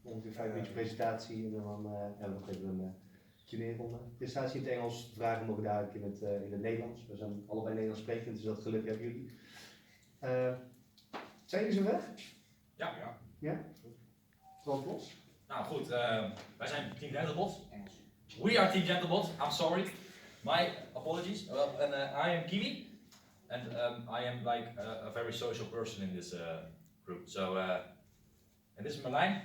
Ongeveer 5 minuten presentatie en dan hebben we nog even een Q&A-ronde. Presentatie in het Engels, vragen mogen dadelijk in het Nederlands. We zijn allebei Nederlands sprekend, dus dat geluk hebben jullie. Zijn jullie zo weg? Ja. Ja? Wat los? Nou goed, wij zijn Team Gentlebot. We are Team Gentlebot, I'm sorry. My apologies. And I am Kiwi. And I am like a very social person in this group. So, and this is Marlijn.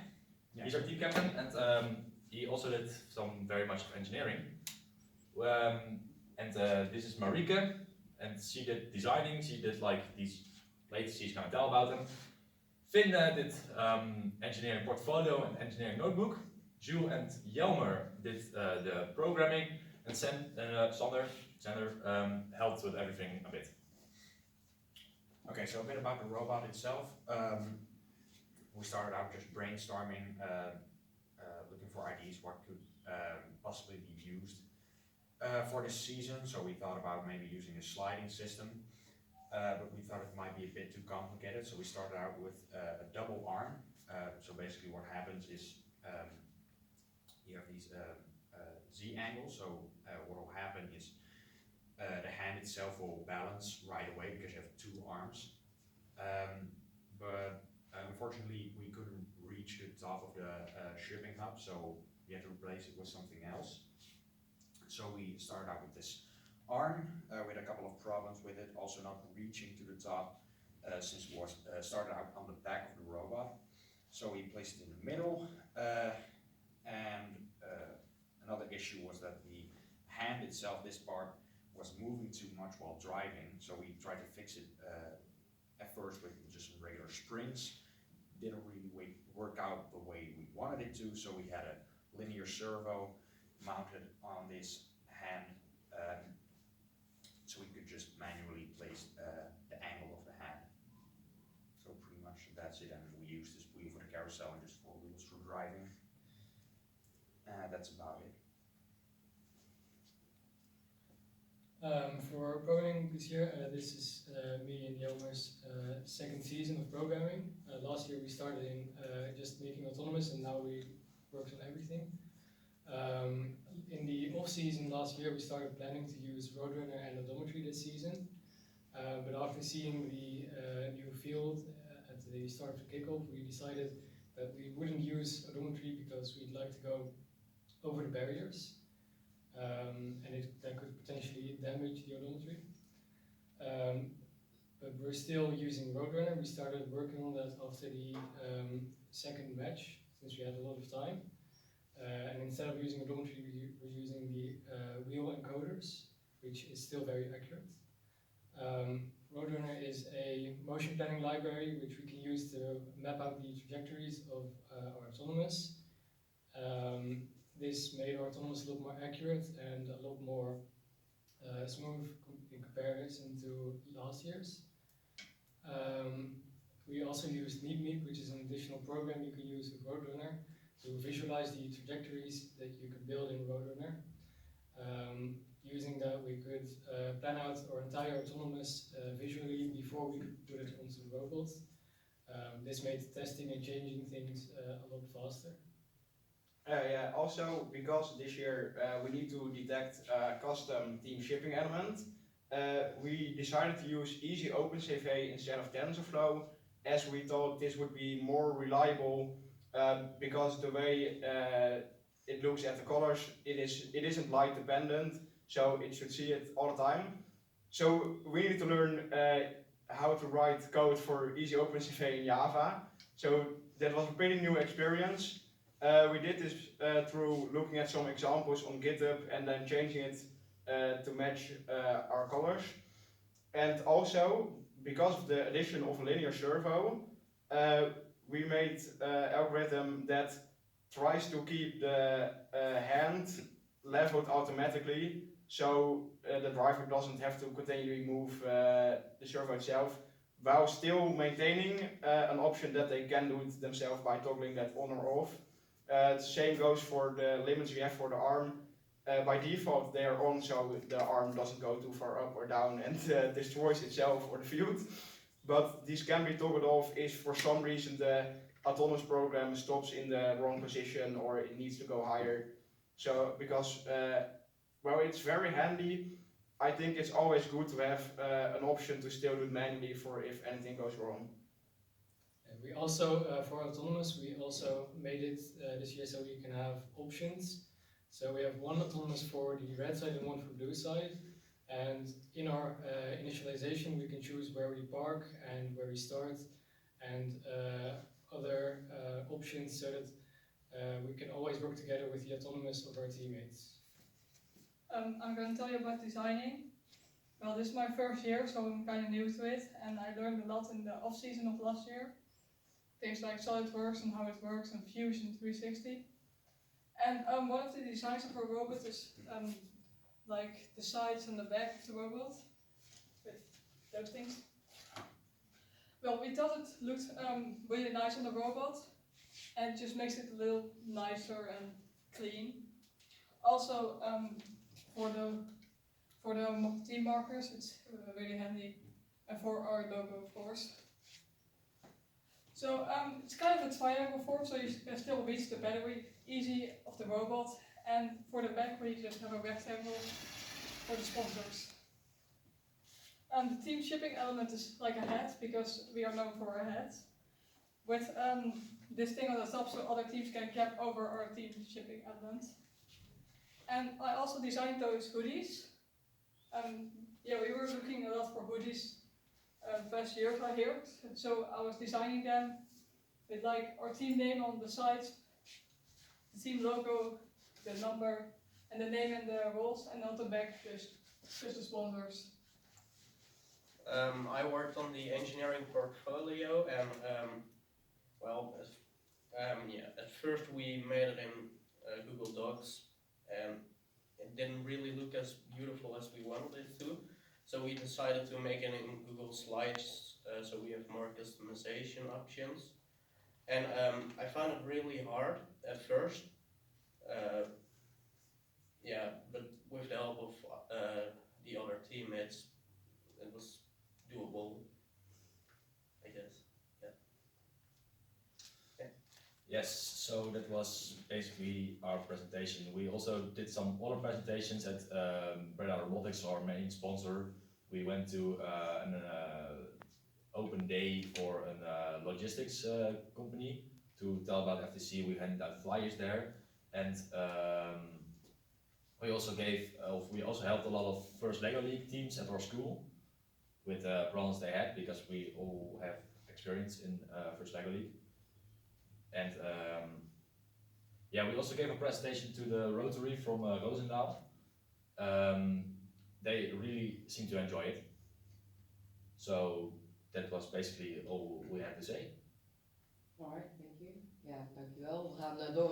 Yeah. He's our team captain, and he also did some very much of engineering. And this is Marike, and she did designing. She did like these plates. She's gonna tell about them. Finn did engineering portfolio and engineering notebook. Jules and Jelmer did the programming, and Sander helped with everything a bit. Okay, so a bit about the robot itself. We started out just brainstorming, looking for ideas what could possibly be used for this season. So we thought about maybe using a sliding system, but we thought it might be a bit too complicated. So we started out with a double arm. So basically what happens is you have these Z angles. So what will happen is the hand itself will balance right away because you have two arms. But unfortunately we couldn't reach the top of the shipping hub, so we had to replace it with something else. So we started out with this arm with a couple of problems with it, also not reaching to the top since it was started out on the back of the robot. So we placed it in the middle, and another issue was that the hand itself, this part, was moving too much while driving. So we tried to fix it at first with just some regular springs. Didn't really work out the way we wanted it to, so we had a linear servo mounted on this hand, so we could just manually place the angle of the hand. So pretty much that's it, and we used this wheel for the carousel and just 4 wheels for driving. That's about it. For programming this year, this is me and Jelmer's second season of programming. Last year we started in just making autonomous, and now we work on everything. In the off season last year we started planning to use Roadrunner and odometry this season, but after seeing the new field at the start of the kickoff, we decided that we wouldn't use odometry because we'd like to go over the barriers. And that could potentially damage the odometry. But we're still using Roadrunner. We started working on that after the second match, since we had a lot of time. And instead of using odometry, we're using the wheel encoders, which is still very accurate. Roadrunner is a motion planning library which we can use to map out the trajectories of our autonomous. This made our autonomous look more accurate and a lot more smooth in comparison to last year's. We also used NeatMeet, which is an additional program you can use with Roadrunner to visualize the trajectories that you could build in Roadrunner. Using that, we could plan out our entire autonomous visually before we could put it onto the robot. This made testing and changing things a lot faster. Yeah, also because this year we need to detect custom team shipping element, we decided to use Easy OpenCV instead of TensorFlow, as we thought this would be more reliable because the way it looks at the colors, it isn't light dependent, so it should see it all the time. So we need to learn how to write code for Easy OpenCV in Java. So that was a pretty new experience. We did this through looking at some examples on GitHub and then changing it to match our colors. And also, because of the addition of a linear servo, we made an algorithm that tries to keep the hand leveled automatically, so the driver doesn't have to continually move the servo itself, while still maintaining an option that they can do it themselves by toggling that on or off. The same goes for the limits we have for the arm. By default they are on, so the arm doesn't go too far up or down and destroys itself or the field. But these can be toggled off if for some reason the autonomous program stops in the wrong position or it needs to go higher. So because well, it's very handy. I think it's always good to have an option to still do it manually for if anything goes wrong. And we also, for autonomous, we also made it this year so we can have options. So we have one autonomous for the red side and one for blue side. And in our initialization, we can choose where we park and where we start and other options so that we can always work together with the autonomous of our teammates. I'm going to tell you about designing. Well, this is my first year, so I'm kind of new to it, and I learned a lot in the off-season of last year. Things like SolidWorks and how it works, and Fusion 360. And one of the designs of our robot is like the sides and the back of the robot, with those things. Well, we thought it looked really nice on the robot, and it just makes it a little nicer and clean. Also, for the team markers, it's really handy, and for our logo, of course. So it's kind of a triangle form, so you can still reach the battery easy of the robot. And for the back, we just have a rectangle for the sponsors. And the team shipping element is like a hat, because we are known for our hats. With this thing on the top, so other teams can cap over our team shipping element. And I also designed those hoodies. Yeah, we were looking a lot for hoodies past years I hear. So I was designing them with like our team name on the sides, the team logo, the number, and the name and the roles, and on the back just the sponsors. I worked on the engineering portfolio and well, at first we made it in Google Docs and it didn't really look as beautiful as we wanted it to. So we decided to make it in Google Slides so we have more customization options. And I found it really hard at first. But with the help of the other teammates, it was doable, I guess. Yes, so that was basically our presentation. We also did some other presentations at Breda Robotics, our main sponsor. We went to an open day for a logistics company to tell about FTC. We handed out flyers there, and we also helped a lot of first Lego League teams at our school with problems they had, because we all have experience in first Lego League. And we also gave a presentation to the Rotary from Roosendaal. They really seem to enjoy it. So that was basically all we had to say. Alright, thank you. Ja, dankjewel. We gaan door